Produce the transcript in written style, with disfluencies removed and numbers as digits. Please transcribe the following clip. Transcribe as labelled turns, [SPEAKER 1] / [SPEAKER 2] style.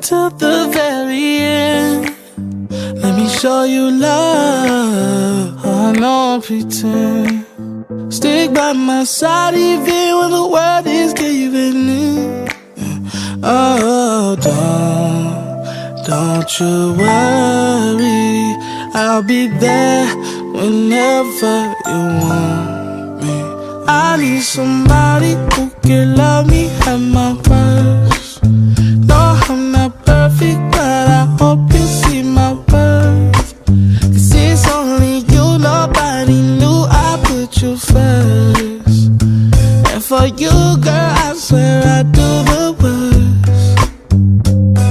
[SPEAKER 1] till the very end. Let me show you love. I don't pretend. Stick by my side even when the world is giving in. Oh, don't you worry, I'll be there whenever you want me. I need somebody who can love me at my worst.